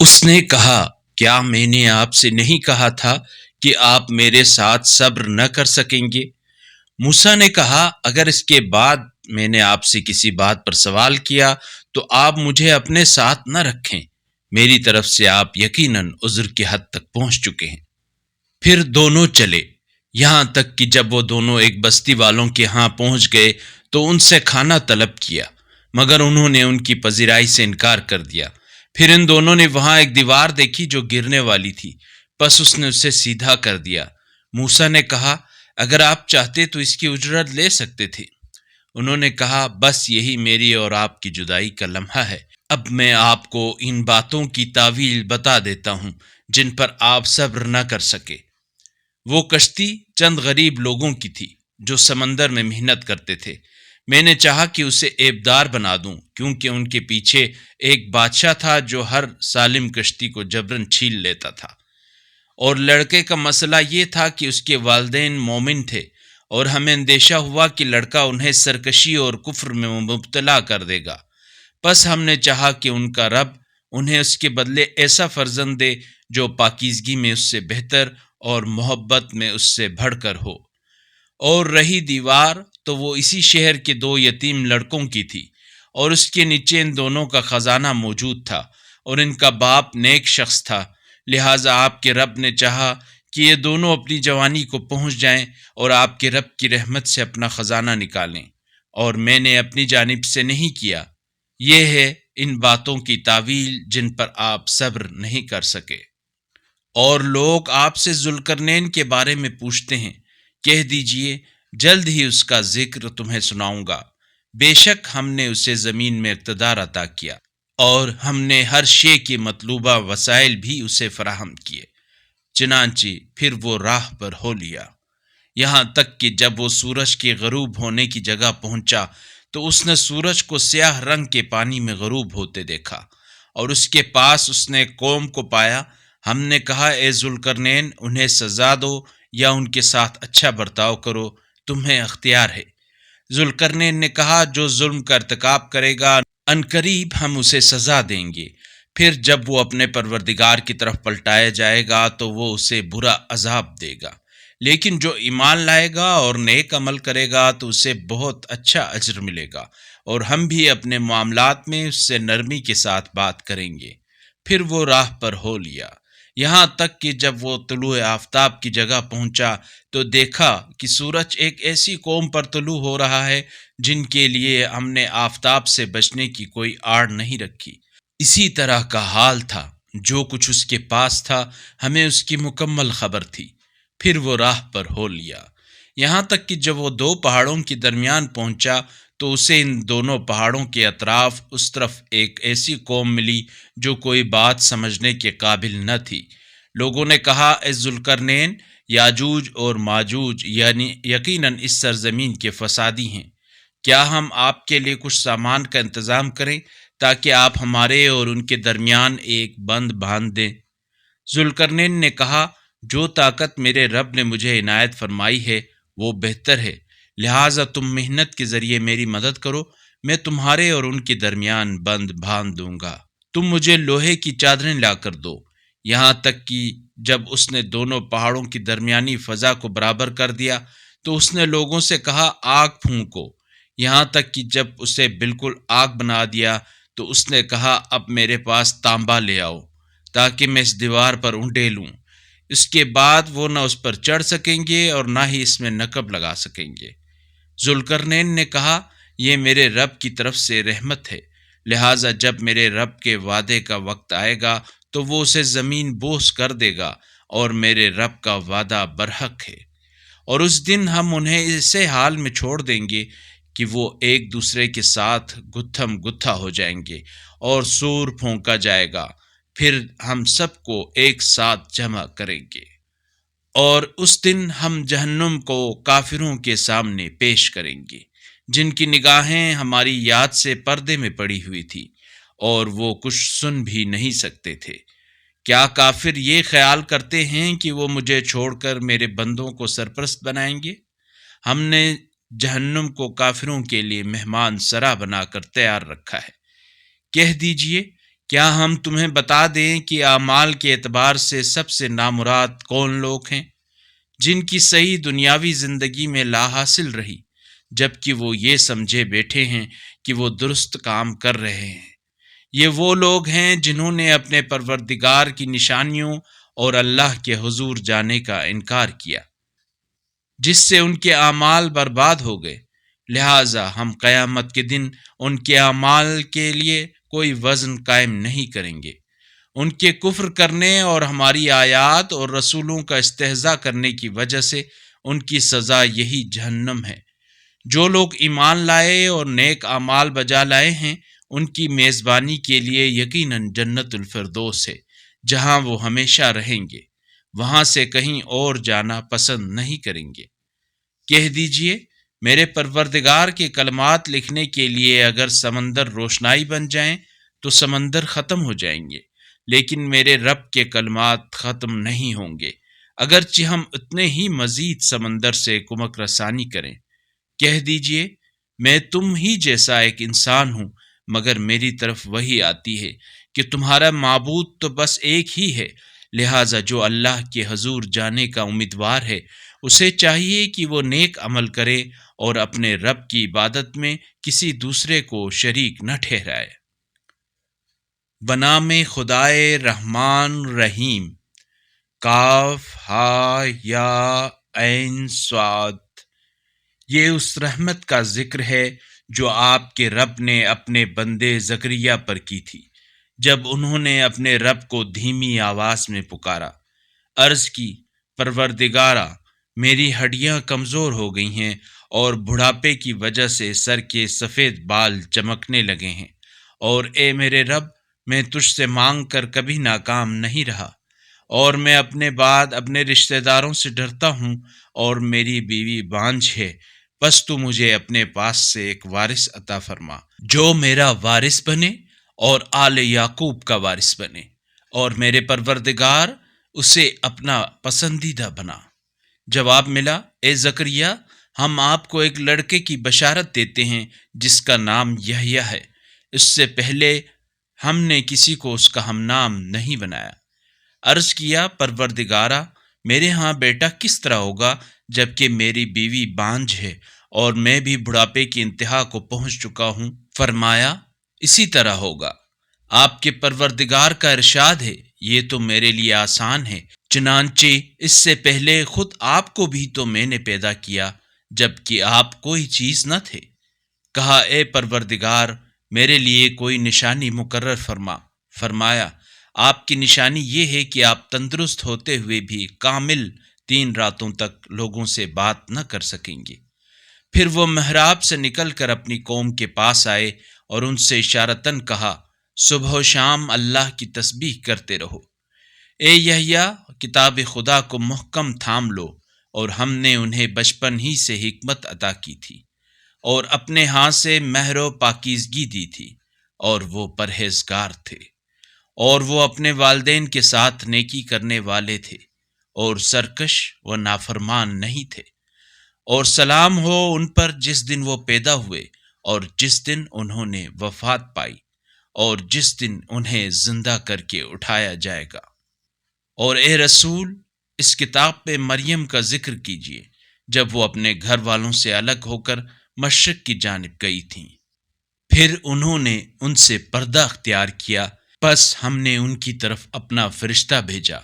اس نے کہا، کیا میں نے آپ سے نہیں کہا تھا کہ آپ میرے ساتھ صبر نہ کر سکیں گے؟ موسیٰ نے کہا، اگر اس کے بعد میں نے آپ سے کسی بات پر سوال کیا تو آپ مجھے اپنے ساتھ نہ رکھیں۔ میری طرف سے آپ یقیناً عذر کی حد تک پہنچ چکے ہیں۔ پھر دونوں چلے، یہاں تک کہ جب وہ دونوں ایک بستی والوں کے ہاں پہنچ گئے تو ان سے کھانا طلب کیا، مگر انہوں نے ان کی پذیرائی سے انکار کر دیا۔ پھر ان دونوں نے وہاں ایک دیوار دیکھی جو گرنے والی تھی، بس اس نے اسے سیدھا کر دیا۔ موسیٰ نے کہا، اگر آپ چاہتے تو اس کی اجرت لے سکتے تھے۔ انہوں نے کہا، بس یہی میری اور آپ کی جدائی کا لمحہ ہے۔ اب میں آپ کو ان باتوں کی تاویل بتا دیتا ہوں جن پر آپ صبر نہ کر سکے۔ وہ کشتی چند غریب لوگوں کی تھی جو سمندر میں محنت کرتے تھے۔ میں نے چاہا کہ اسے عیبدار بنا دوں، کیونکہ ان کے پیچھے ایک بادشاہ تھا جو ہر سالم کشتی کو جبراً چھین لیتا تھا، اور لڑکے کا مسئلہ یہ تھا کہ اس کے والدین مومن تھے، اور ہمیں اندیشہ ہوا کہ لڑکا انہیں سرکشی اور کفر میں مبتلا کر دے گا۔ پس ہم نے چاہا کہ ان کا رب انہیں اس کے بدلے ایسا فرزند دے جو پاکیزگی میں اس سے بہتر اور محبت میں اس سے بڑھ کر ہو۔ اور رہی دیوار تو وہ اسی شہر کے دو یتیم لڑکوں کی تھی، اور اس کے نیچے ان دونوں کا خزانہ موجود تھا، اور ان کا باپ نیک شخص تھا۔ لہٰذا آپ کے رب نے چاہا کہ یہ دونوں اپنی جوانی کو پہنچ جائیں اور آپ کے رب کی رحمت سے اپنا خزانہ نکالیں، اور میں نے اپنی جانب سے نہیں کیا۔ یہ ہے ان باتوں کی تاویل جن پر آپ صبر نہیں کر سکے۔ اور لوگ آپ سے ذوالقرنین کے بارے میں پوچھتے ہیں، کہہ دیجئے جلد ہی اس کا ذکر تمہیں سناؤں گا۔ بے شک ہم نے اسے زمین میں اقتدار عطا کیا، اور ہم نے ہر شے کے مطلوبہ وسائل بھی اسے فراہم کیے۔ چنانچہ پھر وہ راہ پر ہو لیا، یہاں تک کہ جب وہ سورج کے غروب ہونے کی جگہ پہنچا تو اس نے سورج کو سیاہ رنگ کے پانی میں غروب ہوتے دیکھا، اور اس کے پاس اس نے قوم کو پایا۔ ہم نے کہا، اے ذوالقرنین، انہیں سزا دو یا ان کے ساتھ اچھا برتاؤ کرو، تمہیں اختیار ہے۔ ذوالقرنین نے کہا، جو ظلم کا ارتکاب کرے گا عنقریب ہم اسے سزا دیں گے۔ پھر جب وہ اپنے پروردگار کی طرف پلٹایا جائے گا تو وہ اسے برا عذاب دے گا، لیکن جو ایمان لائے گا اور نیک عمل کرے گا تو اسے بہت اچھا اجر ملے گا، اور ہم بھی اپنے معاملات میں اس سے نرمی کے ساتھ بات کریں گے۔ پھر وہ راہ پر ہو لیا، یہاں تک کہ جب وہ طلوع آفتاب کی جگہ پہنچا تو دیکھا کہ سورج ایک ایسی قوم پر طلوع ہو رہا ہے جن کے لیے ہم نے آفتاب سے بچنے کی کوئی آڑ نہیں رکھی۔ اسی طرح کا حال تھا، جو کچھ اس کے پاس تھا ہمیں اس کی مکمل خبر تھی۔ پھر وہ راہ پر ہو لیا، یہاں تک کہ جب وہ دو پہاڑوں کے درمیان پہنچا تو اسے ان دونوں پہاڑوں کے اطراف اس طرف ایک ایسی قوم ملی جو کوئی بات سمجھنے کے قابل نہ تھی۔ لوگوں نے کہا، اے ذوالقرنین، یاجوج اور ماجوج یعنی یقیناً اس سرزمین کے فسادی ہیں۔ کیا ہم آپ کے لیے کچھ سامان کا انتظام کریں تاکہ آپ ہمارے اور ان کے درمیان ایک بند باندھ دیں؟ ذوالقرنین نے کہا، جو طاقت میرے رب نے مجھے عنایت فرمائی ہے وہ بہتر ہے، لہٰذا تم محنت کے ذریعے میری مدد کرو، میں تمہارے اور ان کے درمیان بند باندھ دوں گا۔ تم مجھے لوہے کی چادریں لا کر دو۔ یہاں تک کہ جب اس نے دونوں پہاڑوں کی درمیانی فضا کو برابر کر دیا تو اس نے لوگوں سے کہا، آگ پھونکو۔ یہاں تک کہ جب اسے بالکل آگ بنا دیا تو اس نے کہا، اب میرے پاس تانبا لے آؤ تاکہ میں اس دیوار پر اونڈیلوں۔ اس کے بعد وہ نہ اس پر چڑھ سکیں گے اور نہ ہی اس میں نقب لگا سکیں گے۔ ذوالقرنین نے کہا، یہ میرے رب کی طرف سے رحمت ہے، لہٰذا جب میرے رب کے وعدے کا وقت آئے گا تو وہ اسے زمین بوس کر دے گا، اور میرے رب کا وعدہ برحق ہے۔ اور اس دن ہم انہیں ایسے حال میں چھوڑ دیں گے کہ وہ ایک دوسرے کے ساتھ گتھم گتھا ہو جائیں گے، اور سور پھونکا جائے گا، پھر ہم سب کو ایک ساتھ جمع کریں گے۔ اور اس دن ہم جہنم کو کافروں کے سامنے پیش کریں گے جن کی نگاہیں ہماری یاد سے پردے میں پڑی ہوئی تھی، اور وہ کچھ سن بھی نہیں سکتے تھے۔ کیا کافر یہ خیال کرتے ہیں کہ وہ مجھے چھوڑ کر میرے بندوں کو سرپرست بنائیں گے؟ ہم نے جہنم کو کافروں کے لیے مہمان سرا بنا کر تیار رکھا ہے۔ کہہ دیجئے، کیا ہم تمہیں بتا دیں کہ اعمال کے اعتبار سے سب سے نامراد کون لوگ ہیں؟ جن کی صحیح دنیاوی زندگی میں لا حاصل رہی، جبکہ وہ یہ سمجھے بیٹھے ہیں کہ وہ درست کام کر رہے ہیں۔ یہ وہ لوگ ہیں جنہوں نے اپنے پروردگار کی نشانیوں اور اللہ کے حضور جانے کا انکار کیا، جس سے ان کے اعمال برباد ہو گئے۔ لہٰذا ہم قیامت کے دن ان کے اعمال کے لیے کوئی وزن قائم نہیں کریں گے۔ ان کے کفر کرنے اور ہماری آیات اور رسولوں کا استہزاء کرنے کی وجہ سے ان کی سزا یہی جہنم ہے۔ جو لوگ ایمان لائے اور نیک اعمال بجا لائے ہیں، ان کی میزبانی کے لیے یقیناً جنت الفردوس ہے، جہاں وہ ہمیشہ رہیں گے، وہاں سے کہیں اور جانا پسند نہیں کریں گے۔ کہہ دیجئے، میرے پروردگار کے کلمات لکھنے کے لیے اگر سمندر روشنائی بن جائیں تو سمندر ختم ہو جائیں گے، لیکن میرے رب کے کلمات ختم نہیں ہوں گے، اگرچہ ہم اتنے ہی مزید سمندر سے کمک رسانی کریں۔ کہہ دیجئے، میں تم ہی جیسا ایک انسان ہوں، مگر میری طرف وہی آتی ہے کہ تمہارا معبود تو بس ایک ہی ہے، لہٰذا جو اللہ کے حضور جانے کا امیدوار ہے اسے چاہیے کہ وہ نیک عمل کرے اور اپنے رب کی عبادت میں کسی دوسرے کو شریک نہ ٹھہرائے۔ بنام خدائے رحمان رحیم، کاف ہا یا عین صاد۔ یہ اس رحمت کا ذکر ہے جو آپ کے رب نے اپنے بندے زکریا پر کی تھی جب انہوں نے اپنے رب کو دھیمی آواز میں پکارا، عرض کی، پروردگارا، میری ہڈیاں کمزور ہو گئی ہیں اور بڑھاپے کی وجہ سے سر کے سفید بال چمکنے لگے ہیں، اور اے میرے رب، میں تجھ سے مانگ کر کبھی ناکام نہیں رہا، اور میں اپنے بعد اپنے رشتہ داروں سے ڈرتا ہوں، اور میری بیوی بانجھ ہے، بس تو مجھے اپنے پاس سے ایک وارث عطا فرما جو میرا وارث بنے اور آل یعقوب کا وارث بنے، اور میرے پروردگار اسے اپنا پسندیدہ بنا۔ جواب ملا، اے زکریا، ہم آپ کو ایک لڑکے کی بشارت دیتے ہیں جس کا نام یحییٰ ہے، اس سے پہلے ہم نے کسی کو اس کا ہم نام نہیں بنایا۔ عرض کیا، پروردگارا، میرے ہاں بیٹا کس طرح ہوگا جبکہ میری بیوی بانجھ ہے اور میں بھی بڑھاپے کی انتہا کو پہنچ چکا ہوں؟ فرمایا، اسی طرح ہوگا۔ آپ کے پروردگار کا ارشاد ہے، یہ تو میرے لیے آسان ہے، چنانچہ اس سے پہلے خود آپ کو بھی تو میں نے پیدا کیا جبکہ آپ کوئی چیز نہ تھے۔ کہا، اے پروردگار، میرے لیے کوئی نشانی مقرر فرما۔ فرمایا، آپ کی نشانی یہ ہے کہ آپ تندرست ہوتے ہوئے بھی کامل 3 راتوں تک لوگوں سے بات نہ کر سکیں گے۔ پھر وہ محراب سے نکل کر اپنی قوم کے پاس آئے اور ان سے اشارتاً کہا، صبح و شام اللہ کی تسبیح کرتے رہو۔ اے یحییٰ، کتاب خدا کو محکم تھام لو، اور ہم نے انہیں بچپن ہی سے حکمت عطا کی تھی اور اپنے ہاں سے مہر و پاکیزگی دی تھی، اور وہ پرہیزگار تھے، اور وہ اپنے والدین کے ساتھ نیکی کرنے والے تھے، اور سرکش و نافرمان نہیں تھے۔ اور سلام ہو ان پر جس دن وہ پیدا ہوئے اور جس دن انہوں نے وفات پائی اور جس دن انہیں زندہ کر کے اٹھایا جائے گا۔ اور اے رسول، اس کتاب پہ مریم کا ذکر کیجیے جب وہ اپنے گھر والوں سے الگ ہو کر مشرق کی جانب گئی تھیں، پھر انہوں نے ان سے پردہ اختیار کیا، پس ہم نے ان کی طرف اپنا فرشتہ بھیجا،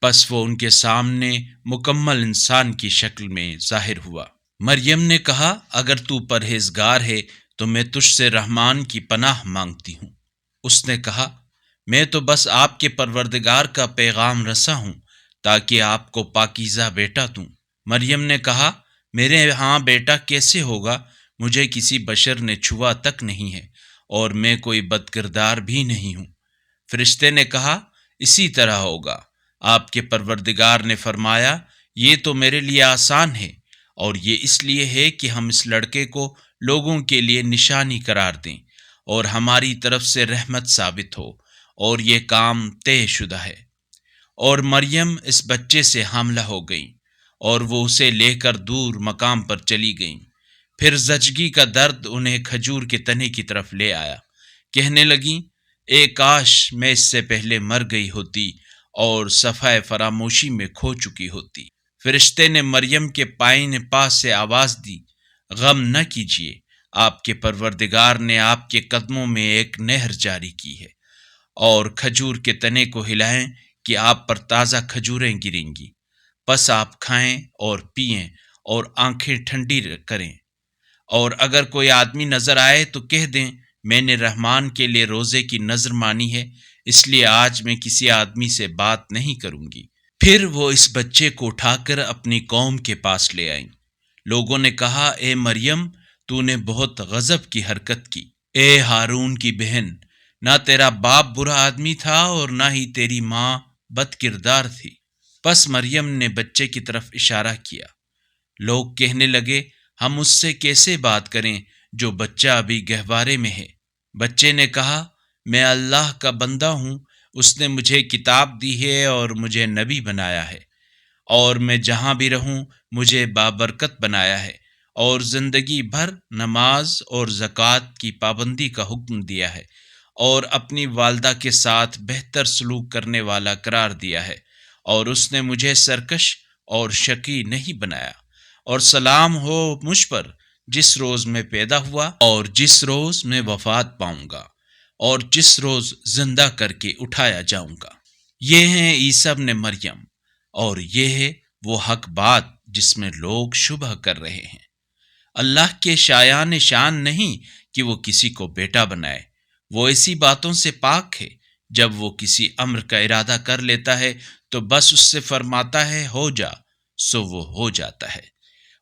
پس وہ ان کے سامنے مکمل انسان کی شکل میں ظاہر ہوا۔ مریم نے کہا، اگر تو پرہیزگار ہے تو میں تجھ سے رحمان کی پناہ مانگتی ہوں۔ اس نے کہا، میں تو بس آپ کے پروردگار کا پیغام رساں ہوں تاکہ آپ کو پاکیزہ بیٹا دوں۔ مریم نے کہا، میرے ہاں بیٹا کیسے ہوگا؟ مجھے کسی بشر نے چھوا تک نہیں ہے اور میں کوئی بد کردار بھی نہیں ہوں۔ فرشتے نے کہا، اسی طرح ہوگا۔ آپ کے پروردگار نے فرمایا، یہ تو میرے لیے آسان ہے، اور یہ اس لیے ہے کہ ہم اس لڑکے کو لوگوں کے لیے نشانی قرار دیں اور ہماری طرف سے رحمت ثابت ہو، اور یہ کام طے شدہ ہے۔ اور مریم اس بچے سے حاملہ ہو گئیں اور وہ اسے لے کر دور مقام پر چلی گئیں۔ پھر زچگی کا درد انہیں کھجور کے تنے کی طرف لے آیا، کہنے لگیں، اے کاش میں اس سے پہلے مر گئی ہوتی اور صفحہ فراموشی میں کھو چکی ہوتی۔ فرشتے نے مریم کے پائیں پاس سے آواز دی، غم نہ کیجیے، آپ کے پروردگار نے آپ کے قدموں میں ایک نہر جاری کی ہے، اور کھجور کے تنے کو ہلائیں کہ آپ پر تازہ کھجوریں گریں گی، پس آپ کھائیں اور پئیں اور آنکھیں ٹھنڈی کریں۔ اور اگر کوئی آدمی نظر آئے تو کہہ دیں، میں نے رحمان کے لیے روزے کی نظر مانی ہے، اس لیے آج میں کسی آدمی سے بات نہیں کروں گی۔ پھر وہ اس بچے کو اٹھا کر اپنی قوم کے پاس لے آئیں۔ لوگوں نے کہا، اے مریم، تو نے بہت غضب کی حرکت کی۔ اے ہارون کی بہن، نہ تیرا باپ برا آدمی تھا اور نہ ہی تیری ماں بد کردار تھی۔ پس مریم نے بچے کی طرف اشارہ کیا۔ لوگ کہنے لگے، ہم اس سے کیسے بات کریں جو بچہ ابھی گہوارے میں ہے؟ بچے نے کہا، میں اللہ کا بندہ ہوں، اس نے مجھے کتاب دی ہے اور مجھے نبی بنایا ہے، اور میں جہاں بھی رہوں مجھے بابرکت بنایا ہے، اور زندگی بھر نماز اور زکوٰۃ کی پابندی کا حکم دیا ہے، اور اپنی والدہ کے ساتھ بہتر سلوک کرنے والا قرار دیا ہے، اور اس نے مجھے سرکش اور شقی نہیں بنایا۔ اور سلام ہو مجھ پر جس روز میں پیدا ہوا اور جس روز میں وفات پاؤں گا اور جس روز زندہ کر کے اٹھایا جاؤں گا۔ یہ ہیں عیسیٰ ابن مریم، اور یہ ہے وہ حق بات جس میں لوگ شبہ کر رہے ہیں۔ اللہ کے شایان شان نہیں کہ وہ کسی کو بیٹا بنائے، وہ ایسی باتوں سے پاک ہے۔ جب وہ کسی امر کا ارادہ کر لیتا ہے تو بس اس سے فرماتا ہے، ہو جا، سو وہ ہو جاتا ہے۔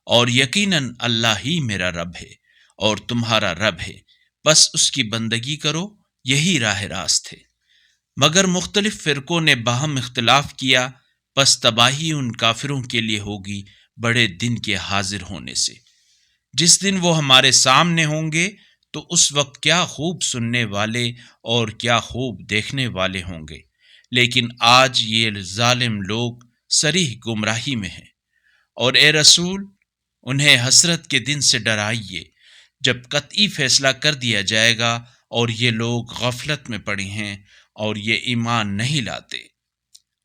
اور یقیناً اللہ ہی میرا رب ہے اور تمہارا رب ہے، بس اس کی بندگی کرو، یہی راہ راست ہے۔ مگر مختلف فرقوں نے باہم اختلاف کیا، پس تباہی ان کافروں کے لیے ہوگی بڑے دن کے حاضر ہونے سے۔ جس دن وہ ہمارے سامنے ہوں گے تو اس وقت کیا خوب سننے والے اور کیا خوب دیکھنے والے ہوں گے، لیکن آج یہ ظالم لوگ صریح گمراہی میں ہیں۔ اور اے رسول، انہیں حسرت کے دن سے ڈرائیے جب قطعی فیصلہ کر دیا جائے گا اور یہ لوگ غفلت میں پڑے ہیں اور یہ ایمان نہیں لاتے،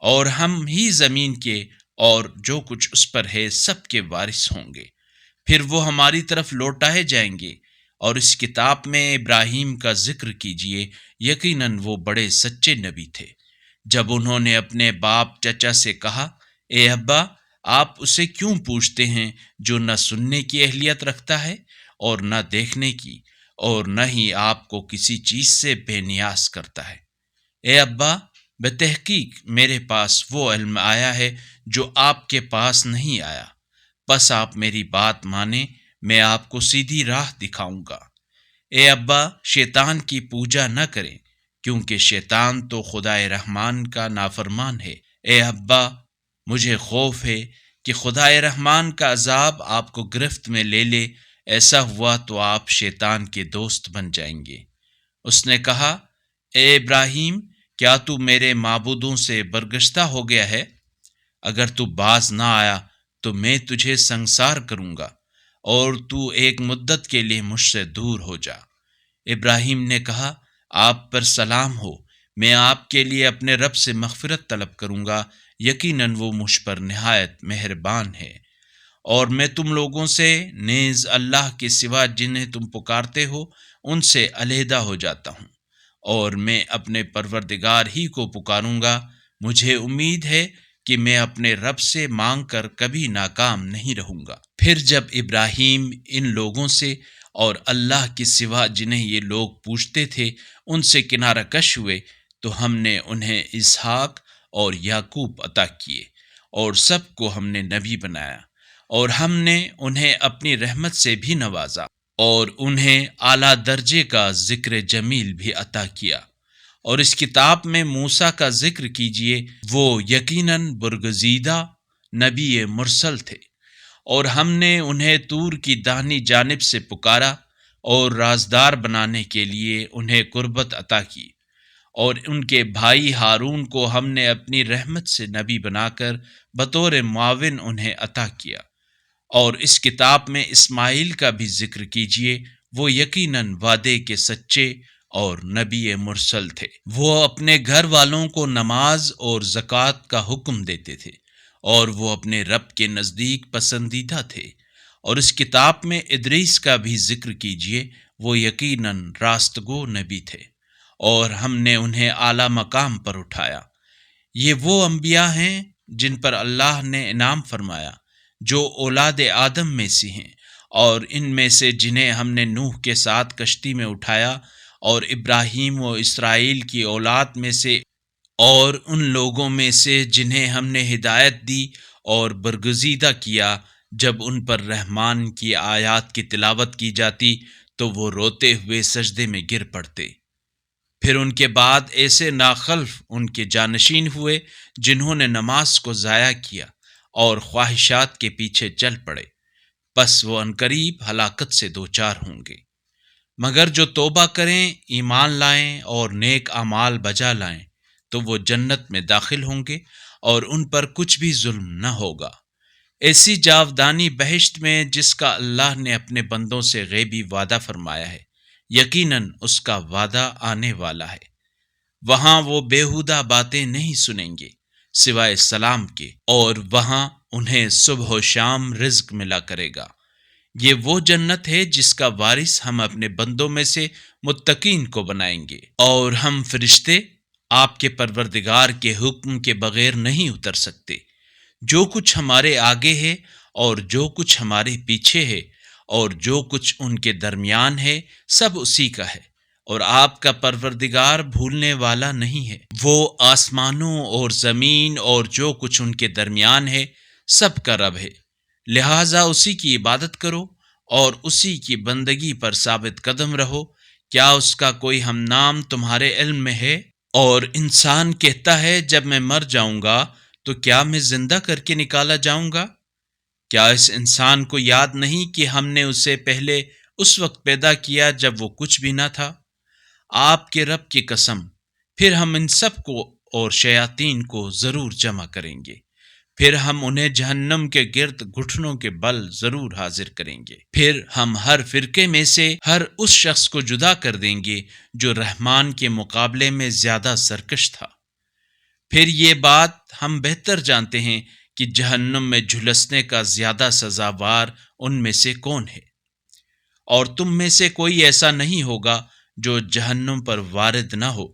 اور ہم ہی زمین کے اور جو کچھ اس پر ہے سب کے وارث ہوں گے۔ پھر وہ ہماری طرف لوٹائے جائیں گے، اور اس کتاب میں ابراہیم کا ذکر کیجیے، یقیناً وہ بڑے سچے نبی تھے۔ جب انہوں نے اپنے باپ چچا سے کہا، اے ابا، آپ اسے کیوں پوچھتے ہیں جو نہ سننے کی اہلیت رکھتا ہے اور نہ دیکھنے کی، اور نہ ہی آپ کو کسی چیز سے بے نیاز کرتا ہے؟ اے ابا، بتحقیق میرے پاس وہ علم آیا ہے جو آپ کے پاس نہیں آیا، بس آپ میری بات مانیں، میں آپ کو سیدھی راہ دکھاؤں گا۔ اے ابا، شیطان کی پوجا نہ کریں، کیونکہ شیطان تو خدائے رحمان کا نافرمان ہے۔ اے ابا، مجھے خوف ہے کہ خدائے رحمان کا عذاب آپ کو گرفت میں لے لے، ایسا ہوا تو آپ شیطان کے دوست بن جائیں گے۔ اس نے کہا، اے ابراہیم، کیا تو میرے معبودوں سے برگشتہ ہو گیا ہے؟ اگر تو باز نہ آیا تو میں تجھے سنسار کروں گا، اور تو ایک مدت کے لیے مجھ سے دور ہو جا۔ ابراہیم نے کہا، آپ پر سلام ہو، میں آپ کے لیے اپنے رب سے مغفرت طلب کروں گا، یقیناً وہ مجھ پر نہایت مہربان ہے۔ اور میں تم لوگوں سے نیز اللہ کے سوا جنہیں تم پکارتے ہو ان سے علیحدہ ہو جاتا ہوں، اور میں اپنے پروردگار ہی کو پکاروں گا۔ مجھے امید ہے کہ میں اپنے رب سے مانگ کر کبھی ناکام نہیں رہوں گا۔ پھر جب ابراہیم ان لوگوں سے اور اللہ کے سوا جنہیں یہ لوگ پوچھتے تھے ان سے کنارہ کش ہوئے تو ہم نے انہیں اسحاق اور یعقوب عطا کیے، اور سب کو ہم نے نبی بنایا، اور ہم نے انہیں اپنی رحمت سے بھی نوازا، اور انہیں اعلیٰ درجے کا ذکر جمیل بھی عطا کیا۔ اور اس کتاب میں موسیٰ کا ذکر کیجیے، وہ یقیناً برگزیدہ نبی مرسل تھے، اور ہم نے انہیں طور کی داہنی جانب سے پکارا اور رازدار بنانے کے لیے انہیں قربت عطا کی، اور ان کے بھائی ہارون کو ہم نے اپنی رحمت سے نبی بنا کر بطور معاون انہیں عطا کیا۔ اور اس کتاب میں اسماعیل کا بھی ذکر کیجیے، وہ یقیناً وعدے کے سچے اور نبی مرسل تھے۔ وہ اپنے گھر والوں کو نماز اور زکوٰۃ کا حکم دیتے تھے، اور وہ اپنے رب کے نزدیک پسندیدہ تھے۔ اور اس کتاب میں ادریس کا بھی ذکر کیجیے، وہ یقیناً راستگو نبی تھے، اور ہم نے انہیں اعلیٰ مقام پر اٹھایا۔ یہ وہ انبیاء ہیں جن پر اللہ نے انعام فرمایا، جو اولاد آدم میں سے ہیں، اور ان میں سے جنہیں ہم نے نوح کے ساتھ کشتی میں اٹھایا، اور ابراہیم و اسرائیل کی اولاد میں سے، اور ان لوگوں میں سے جنہیں ہم نے ہدایت دی اور برگزیدہ کیا۔ جب ان پر رحمان کی آیات کی تلاوت کی جاتی تو وہ روتے ہوئے سجدے میں گر پڑتے۔ پھر ان کے بعد ایسے ناخلف ان کے جانشین ہوئے جنہوں نے نماز کو ضائع کیا اور خواہشات کے پیچھے چل پڑے، پس وہ عنقریب ہلاکت سے دوچار ہوں گے۔ مگر جو توبہ کریں، ایمان لائیں اور نیک اعمال بجا لائیں تو وہ جنت میں داخل ہوں گے، اور ان پر کچھ بھی ظلم نہ ہوگا۔ ایسی جاودانی بہشت میں جس کا اللہ نے اپنے بندوں سے غیبی وعدہ فرمایا ہے، یقیناً اس کا وعدہ آنے والا ہے۔ وہاں وہ بیہودہ باتیں نہیں سنیں گے سوائے سلام کے، اور وہاں انہیں صبح و شام رزق ملا کرے گا۔ یہ وہ جنت ہے جس کا وارث ہم اپنے بندوں میں سے متقین کو بنائیں گے، اور ہم فرشتے آپ کے پروردگار کے حکم کے بغیر نہیں اتر سکتے۔ جو کچھ ہمارے آگے ہے اور جو کچھ ہمارے پیچھے ہے اور جو کچھ ان کے درمیان ہے، سب اسی کا ہے، اور آپ کا پروردگار بھولنے والا نہیں ہے۔ وہ آسمانوں اور زمین اور جو کچھ ان کے درمیان ہے سب کا رب ہے، لہٰذا اسی کی عبادت کرو اور اسی کی بندگی پر ثابت قدم رہو۔ کیا اس کا کوئی ہم نام تمہارے علم میں ہے؟ اور انسان کہتا ہے، جب میں مر جاؤں گا تو کیا میں زندہ کر کے نکالا جاؤں گا؟ کیا اس انسان کو یاد نہیں کہ ہم نے اسے پہلے اس وقت پیدا کیا جب وہ کچھ بھی نہ تھا؟ آپ کے رب کی قسم، پھر ہم ان سب کو اور شیاطین کو ضرور جمع کریں گے، پھر ہم انہیں جہنم کے گرد گھٹنوں کے بل ضرور حاضر کریں گے۔ پھر ہم ہر فرقے میں سے ہر اس شخص کو جدا کر دیں گے جو رحمان کے مقابلے میں زیادہ سرکش تھا۔ پھر یہ بات ہم بہتر جانتے ہیں کہ جہنم میں جھلسنے کا زیادہ سزاوار ان میں سے کون ہے، اور تم میں سے کوئی ایسا نہیں ہوگا جو جہنم پر وارد نہ ہو۔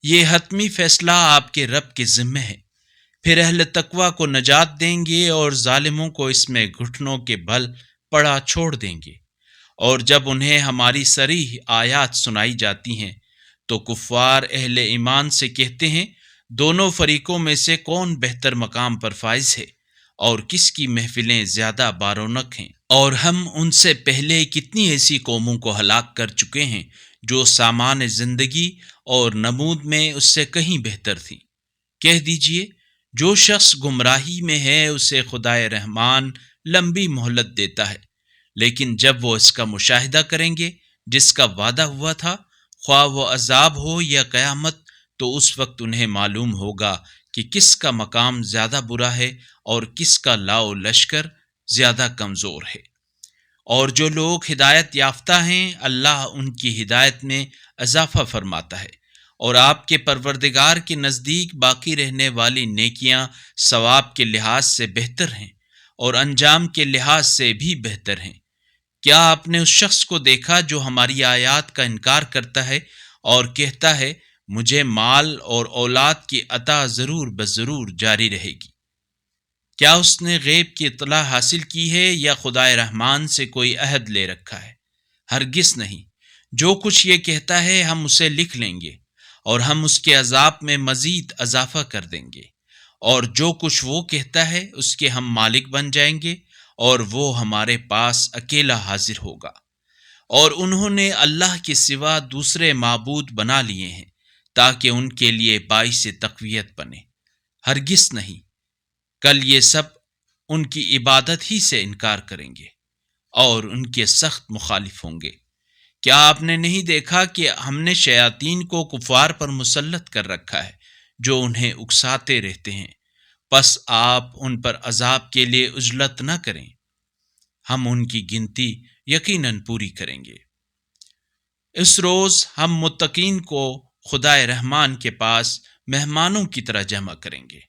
یہ حتمی فیصلہ آپ کے رب کے ذمہ ہے۔ پھر اہل تقوی کو نجات دیں گے اور ظالموں کو اس میں گھٹنوں کے بل پڑا چھوڑ دیں گے۔ اور جب انہیں ہماری صریح آیات سنائی جاتی ہیں تو کفار اہل ایمان سے کہتے ہیں، دونوں فریقوں میں سے کون بہتر مقام پر فائز ہے، اور کس کی محفلیں زیادہ بارونق ہیں؟ اور ہم ان سے پہلے کتنی ایسی قوموں کو ہلاک کر چکے ہیں جو سامان زندگی اور نمود میں اس سے کہیں بہتر تھیں۔ کہہ دیجئے، جو شخص گمراہی میں ہے اسے خدائے رحمان لمبی مہلت دیتا ہے، لیکن جب وہ اس کا مشاہدہ کریں گے جس کا وعدہ ہوا تھا، خواہ وہ عذاب ہو یا قیامت، تو اس وقت انہیں معلوم ہوگا کہ کس کا مقام زیادہ برا ہے اور کس کا لاؤ لشکر زیادہ کمزور ہے۔ اور جو لوگ ہدایت یافتہ ہیں، اللہ ان کی ہدایت میں اضافہ فرماتا ہے، اور آپ کے پروردگار کے نزدیک باقی رہنے والی نیکیاں ثواب کے لحاظ سے بہتر ہیں اور انجام کے لحاظ سے بھی بہتر ہیں۔ کیا آپ نے اس شخص کو دیکھا جو ہماری آیات کا انکار کرتا ہے اور کہتا ہے، مجھے مال اور اولاد کی عطا ضرور بضرور جاری رہے گی؟ کیا اس نے غیب کی اطلاع حاصل کی ہے یا خدائے رحمان سے کوئی عہد لے رکھا ہے؟ ہرگز نہیں۔ جو کچھ یہ کہتا ہے ہم اسے لکھ لیں گے، اور ہم اس کے عذاب میں مزید اضافہ کر دیں گے، اور جو کچھ وہ کہتا ہے اس کے ہم مالک بن جائیں گے، اور وہ ہمارے پاس اکیلا حاضر ہوگا۔ اور انہوں نے اللہ کے سوا دوسرے معبود بنا لیے ہیں تاکہ ان کے لیے باعث تقویت بنے۔ ہرگز نہیں، کل یہ سب ان کی عبادت ہی سے انکار کریں گے اور ان کے سخت مخالف ہوں گے۔ کیا آپ نے نہیں دیکھا کہ ہم نے شیاطین کو کفار پر مسلط کر رکھا ہے جو انہیں اکساتے رہتے ہیں؟ پس آپ ان پر عذاب کے لیے عجلت نہ کریں، ہم ان کی گنتی یقیناً پوری کریں گے۔ اس روز ہم متقین کو خدائے رحمان کے پاس مہمانوں کی طرح جمع کریں گے،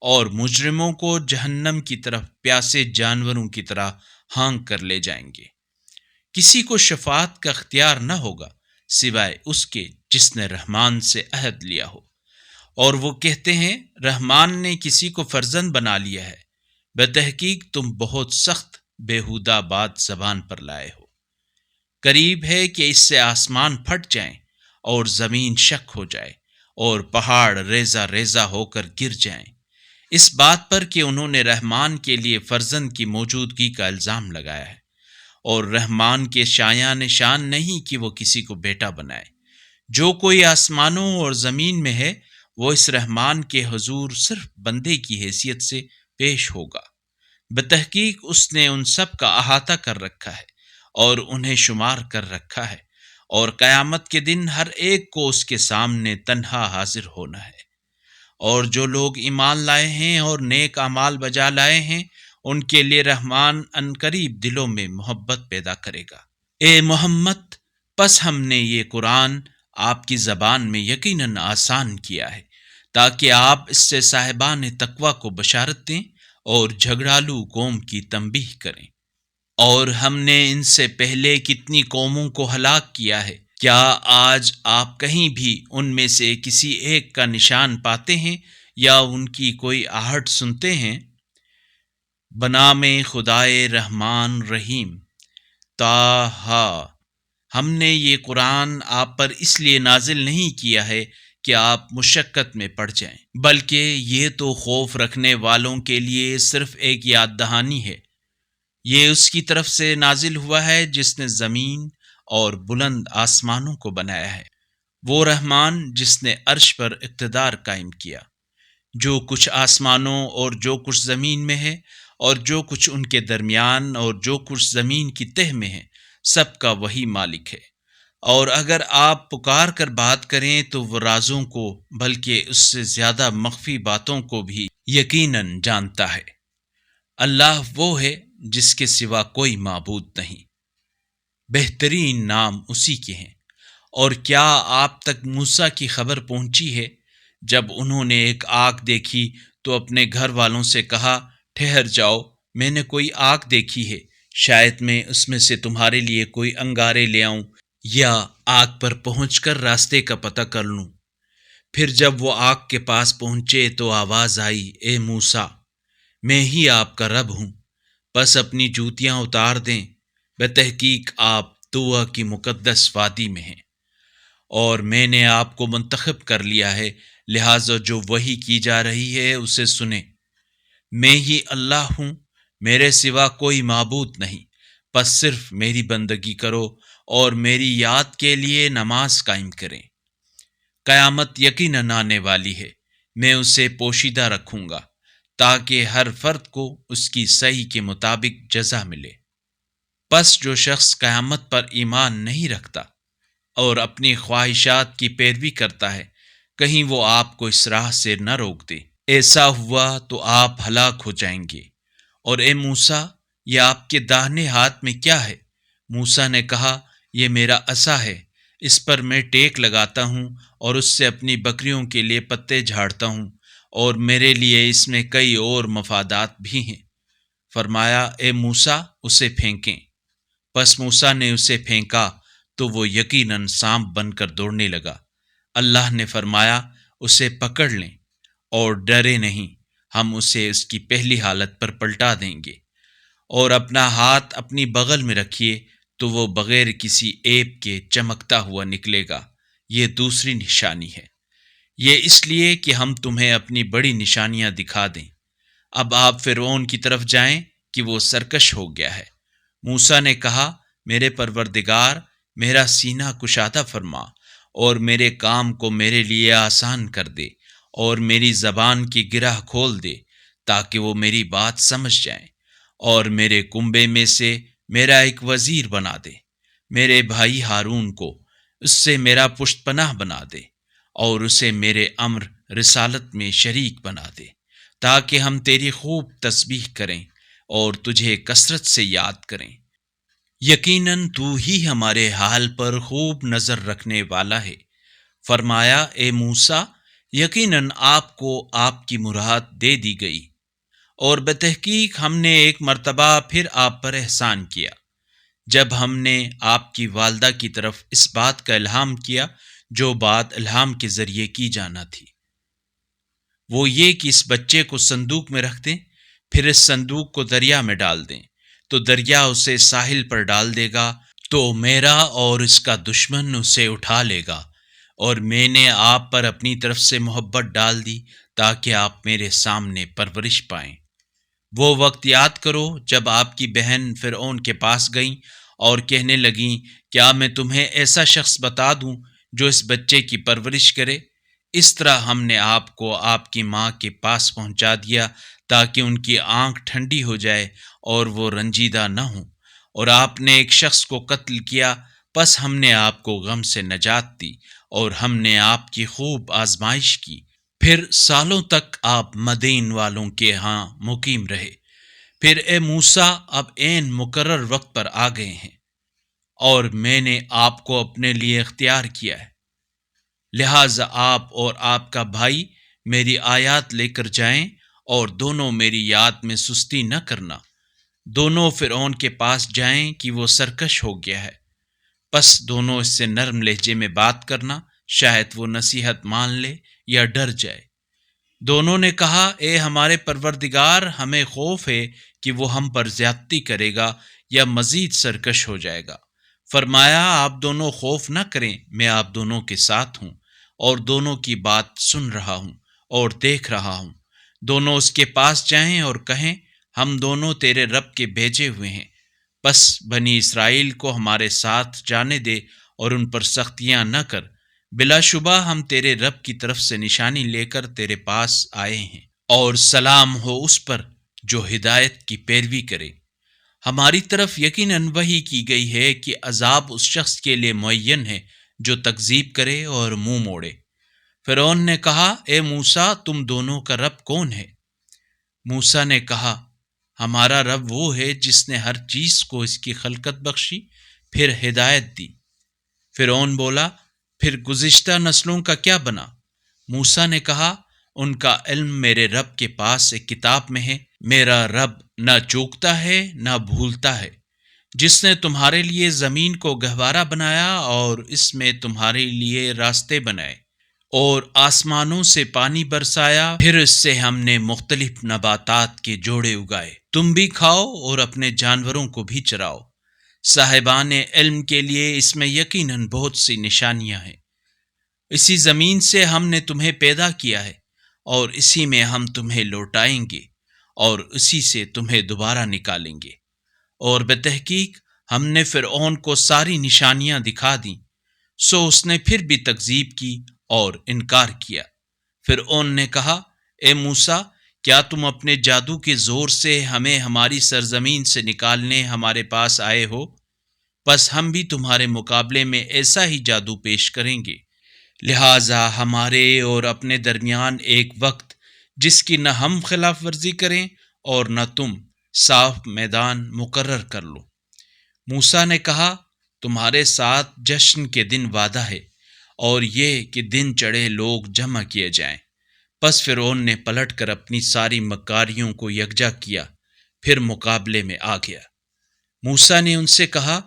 اور مجرموں کو جہنم کی طرف پیاسے جانوروں کی طرح ہانک کر لے جائیں گے۔ کسی کو شفاعت کا اختیار نہ ہوگا سوائے اس کے جس نے رحمان سے عہد لیا ہو۔ اور وہ کہتے ہیں رحمان نے کسی کو فرزند بنا لیا ہے، بتحقیق تم بہت سخت بیہودہ بات زبان پر لائے ہو۔ قریب ہے کہ اس سے آسمان پھٹ جائیں اور زمین شک ہو جائے اور پہاڑ ریزہ ریزہ ہو کر گر جائیں، اس بات پر کہ انہوں نے رحمان کے لیے فرزند کی موجودگی کا الزام لگایا ہے، اور رحمان کے شایان شان نہیں کہ وہ کسی کو بیٹا بنائے۔ جو کوئی آسمانوں اور زمین میں ہے وہ اس رحمان کے حضور صرف بندے کی حیثیت سے پیش ہوگا۔ بتحقیق اس نے ان سب کا احاطہ کر رکھا ہے اور انہیں شمار کر رکھا ہے، اور قیامت کے دن ہر ایک کو اس کے سامنے تنہا حاضر ہونا ہے۔ اور جو لوگ ایمان لائے ہیں اور نیک اعمال بجا لائے ہیں ان کے لیے رحمان عنقریب دلوں میں محبت پیدا کرے گا۔ اے محمد، پس ہم نے یہ قرآن آپ کی زبان میں یقیناً آسان کیا ہے تاکہ آپ اس سے صاحبان تقوی کو بشارت دیں اور جھگڑالو قوم کی تنبیہ کریں۔ اور ہم نے ان سے پہلے کتنی قوموں کو ہلاک کیا ہے، کیا آج آپ کہیں بھی ان میں سے کسی ایک کا نشان پاتے ہیں یا ان کی کوئی آہٹ سنتے ہیں؟ بنام خدائے رحمان رحیم۔ تاہا، ہم نے یہ قرآن آپ پر اس لیے نازل نہیں کیا ہے کہ آپ مشقت میں پڑ جائیں، بلکہ یہ تو خوف رکھنے والوں کے لیے صرف ایک یاد دہانی ہے۔ یہ اس کی طرف سے نازل ہوا ہے جس نے زمین اور بلند آسمانوں کو بنایا ہے، وہ رحمان جس نے عرش پر اقتدار قائم کیا۔ جو کچھ آسمانوں اور جو کچھ زمین میں ہے اور جو کچھ ان کے درمیان اور جو کچھ زمین کی تہ میں ہے، سب کا وہی مالک ہے۔ اور اگر آپ پکار کر بات کریں تو وہ رازوں کو بلکہ اس سے زیادہ مخفی باتوں کو بھی یقیناً جانتا ہے۔ اللہ وہ ہے جس کے سوا کوئی معبود نہیں، بہترین نام اسی کے ہیں۔ اور کیا آپ تک موسیٰ کی خبر پہنچی ہے جب انہوں نے ایک آگ دیکھی تو اپنے گھر والوں سے کہا ٹھہر جاؤ، میں نے کوئی آگ دیکھی ہے، شاید میں اس میں سے تمہارے لیے کوئی انگارے لے آؤں یا آگ پر پہنچ کر راستے کا پتہ کر لوں۔ پھر جب وہ آگ کے پاس پہنچے تو آواز آئی اے موسیٰ، میں ہی آپ کا رب ہوں، بس اپنی جوتیاں اتار دیں، بتحقیق آپ طوٰ کی مقدس وادی میں ہیں، اور میں نے آپ کو منتخب کر لیا ہے، لہٰذا جو وحی کی جا رہی ہے اسے سنیں۔ میں ہی اللہ ہوں، میرے سوا کوئی معبود نہیں، بس صرف میری بندگی کرو اور میری یاد کے لیے نماز قائم کریں۔ قیامت یقیناً آنے والی ہے، میں اسے پوشیدہ رکھوں گا تاکہ ہر فرد کو اس کی صحیح کے مطابق جزا ملے۔ پس جو شخص قیامت پر ایمان نہیں رکھتا اور اپنی خواہشات کی پیروی کرتا ہے، کہیں وہ آپ کو اس راہ سے نہ روک دے، ایسا ہوا تو آپ ہلاک ہو جائیں گے۔ اور اے موسیٰ، یہ آپ کے داہنے ہاتھ میں کیا ہے؟ موسیٰ نے کہا یہ میرا عصا ہے، اس پر میں ٹیک لگاتا ہوں اور اس سے اپنی بکریوں کے لیے پتے جھاڑتا ہوں، اور میرے لیے اس میں کئی اور مفادات بھی ہیں۔ فرمایا اے موسیٰ اسے پھینکیں۔ پس موسیٰ نے اسے پھینکا تو وہ یقیناً سانپ بن کر دوڑنے لگا۔ اللہ نے فرمایا اسے پکڑ لیں اور ڈرے نہیں، ہم اسے اس کی پہلی حالت پر پلٹا دیں گے، اور اپنا ہاتھ اپنی بغل میں رکھیے تو وہ بغیر کسی عیب کے چمکتا ہوا نکلے گا۔ یہ دوسری نشانی ہے، یہ اس لیے کہ ہم تمہیں اپنی بڑی نشانیاں دکھا دیں۔ اب آپ فرعون کی طرف جائیں کہ وہ سرکش ہو گیا ہے۔ موسیٰ نے کہا میرے پروردگار، میرا سینہ کشادہ فرما اور میرے کام کو میرے لیے آسان کر دے، اور میری زبان کی گرہ کھول دے تاکہ وہ میری بات سمجھ جائیں، اور میرے کنبے میں سے میرا ایک وزیر بنا دے، میرے بھائی ہارون کو اس سے میرا پشت پناہ بنا دے، اور اسے میرے امر رسالت میں شریک بنا دے، تاکہ ہم تیری خوب تسبیح کریں اور تجھے کثرت سے یاد کریں۔ یقیناً تو ہی ہمارے حال پر خوب نظر رکھنے والا ہے۔ فرمایا، اے موسیٰ، یقیناً آپ کو آپ کی مراد دے دی گئی، اور بتحقیق ہم نے ایک مرتبہ پھر آپ پر احسان کیا، جب ہم نے آپ کی والدہ کی طرف اس بات کا الہام کیا جو بات الہام کے ذریعے کی جانا تھی، وہ یہ کہ اس بچے کو صندوق میں رکھ دیں، پھر اس صندوق کو دریا میں ڈال دیں، تو دریا اسے ساحل پر ڈال دے گا، تو میرا اور اس کا دشمن اسے اٹھا لے گا، اور میں نے آپ پر اپنی طرف سے محبت ڈال دی تاکہ آپ میرے سامنے پرورش پائیں۔ وہ وقت یاد کرو جب آپ کی بہن فرعون کے پاس گئیں اور کہنے لگیں، کیا میں تمہیں ایسا شخص بتا دوں جو اس بچے کی پرورش کرے؟ اس طرح ہم نے آپ کو آپ کی ماں کے پاس پہنچا دیا تاکہ ان کی آنکھ ٹھنڈی ہو جائے اور وہ رنجیدہ نہ ہوں، اور آپ نے ایک شخص کو قتل کیا، پس ہم نے آپ کو غم سے نجات دی اور ہم نے آپ کی خوب آزمائش کی، پھر سالوں تک آپ مدین والوں کے ہاں مقیم رہے۔ پھر اے موسیٰ، اب عین مقرر وقت پر آ گئے ہیں، اور میں نے آپ کو اپنے لیے اختیار کیا ہے، لہٰذا آپ اور آپ کا بھائی میری آیات لے کر جائیں، اور دونوں میری یاد میں سستی نہ کرنا۔ دونوں فرعون کے پاس جائیں کہ وہ سرکش ہو گیا ہے، پس دونوں اس سے نرم لہجے میں بات کرنا، شاید وہ نصیحت مان لے یا ڈر جائے۔ دونوں نے کہا، اے ہمارے پروردگار، ہمیں خوف ہے کہ وہ ہم پر زیادتی کرے گا یا مزید سرکش ہو جائے گا۔ فرمایا، آپ دونوں خوف نہ کریں، میں آپ دونوں کے ساتھ ہوں، اور دونوں کی بات سن رہا ہوں اور دیکھ رہا ہوں۔ دونوں اس کے پاس جائیں اور کہیں، ہم دونوں تیرے رب کے بھیجے ہوئے ہیں، بس بنی اسرائیل کو ہمارے ساتھ جانے دے اور ان پر سختیاں نہ کر، بلا شبہ ہم تیرے رب کی طرف سے نشانی لے کر تیرے پاس آئے ہیں، اور سلام ہو اس پر جو ہدایت کی پیروی کرے۔ ہماری طرف یقیناً وحی کی گئی ہے کہ عذاب اس شخص کے لیے معین ہے جو تکذیب کرے اور منہ موڑے۔ فرعون نے کہا، اے موسیٰ، تم دونوں کا رب کون ہے؟ موسیٰ نے کہا، ہمارا رب وہ ہے جس نے ہر چیز کو اس کی خلقت بخشی، پھر ہدایت دی۔ فرعون بولا، پھر گزشتہ نسلوں کا کیا بنا؟ موسیٰ نے کہا، ان کا علم میرے رب کے پاس ایک کتاب میں ہے۔ میرا رب نہ چوکتا ہے نہ بھولتا ہے، جس نے تمہارے لیے زمین کو گہوارہ بنایا اور اس میں تمہارے لیے راستے بنائے، اور آسمانوں سے پانی برسایا، پھر اس سے ہم نے مختلف نباتات کے جوڑے اگائے، تم بھی کھاؤ اور اپنے جانوروں کو بھی چراؤ۔ صاحبان علم کے لیے اس میں یقیناً بہت سی نشانیاں ہیں۔ اسی زمین سے ہم نے تمہیں پیدا کیا ہے، اور اسی میں ہم تمہیں لوٹائیں گے، اور اسی سے تمہیں دوبارہ نکالیں گے۔ اور بتحقیق ہم نے فرعون کو ساری نشانیاں دکھا دیں، سو اس نے پھر بھی تکذیب کی اور انکار کیا۔ فرعون نے کہا، اے موسیٰ، کیا تم اپنے جادو کے زور سے ہمیں ہماری سرزمین سے نکالنے ہمارے پاس آئے ہو؟ بس ہم بھی تمہارے مقابلے میں ایسا ہی جادو پیش کریں گے، لہٰذا ہمارے اور اپنے درمیان ایک وقت جس کی نہ ہم خلاف ورزی کریں اور نہ تم، صاف میدان مقرر کر لو۔ موسیٰ نے کہا، تمہارے ساتھ جشن کے دن وعدہ ہے، اور یہ کہ دن چڑھے لوگ جمع کیے جائیں۔ پس فرعون نے پلٹ کر اپنی ساری مکاریوں کو یکجا کیا، پھر مقابلے میں آ گیا۔ موسیٰ نے ان سے کہا،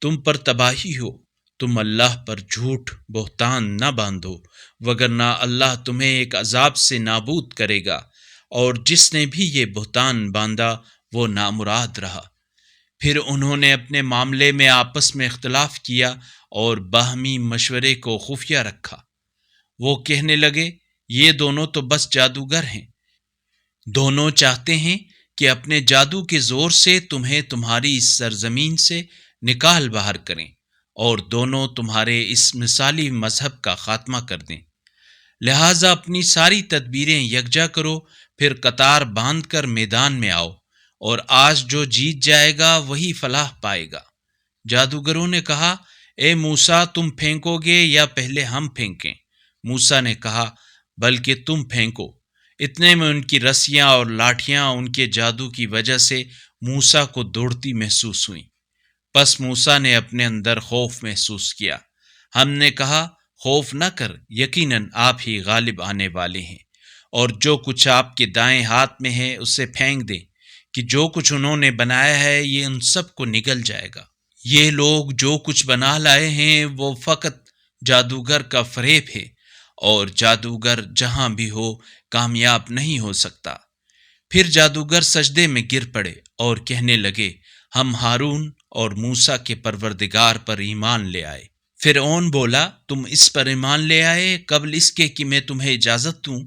تم پر تباہی ہو، تم اللہ پر جھوٹ بہتان نہ باندھو، وگرنہ اللہ تمہیں ایک عذاب سے نابود کرے گا، اور جس نے بھی یہ بہتان باندھا وہ نامراد رہا۔ پھر انہوں نے اپنے معاملے میں آپس میں اختلاف کیا اور باہمی مشورے کو خفیہ رکھا۔ وہ کہنے لگے، یہ دونوں تو بس جادوگر ہیں، دونوں چاہتے ہیں کہ اپنے جادو کے زور سے تمہیں تمہاری اس سرزمین سے نکال باہر کریں، اور دونوں تمہارے اس مثالی مذہب کا خاتمہ کر دیں۔ لہٰذا اپنی ساری تدبیریں یکجا کرو، پھر قطار باندھ کر میدان میں آؤ، اور آج جو جیت جائے گا وہی فلاح پائے گا۔ جادوگروں نے کہا، اے موسیٰ، تم پھینکو گے یا پہلے ہم پھینکیں؟ موسیٰ نے کہا، بلکہ تم پھینکو۔ اتنے میں ان کی رسیاں اور لاٹھیاں ان کے جادو کی وجہ سے موسیٰ کو دوڑتی محسوس ہوئیں۔ پس موسیٰ نے اپنے اندر خوف محسوس کیا۔ ہم نے کہا خوف نہ کر، یقیناً آپ ہی غالب آنے والے ہیں، اور جو کچھ آپ کے دائیں ہاتھ میں ہے اسے پھینک دیں کہ جو کچھ انہوں نے بنایا ہے یہ ان سب کو نگل جائے گا۔ یہ لوگ جو کچھ بنا لائے ہیں وہ فقط جادوگر کا فریب ہے، اور جادوگر جہاں بھی ہو کامیاب نہیں ہو سکتا۔ پھر جادوگر سجدے میں گر پڑے اور کہنے لگے، ہم ہارون اور موسیٰ کے پروردگار پر ایمان لے آئے۔ فرعون بولا، تم اس پر ایمان لے آئے قبل اس کے کہ میں تمہیں اجازت دوں؟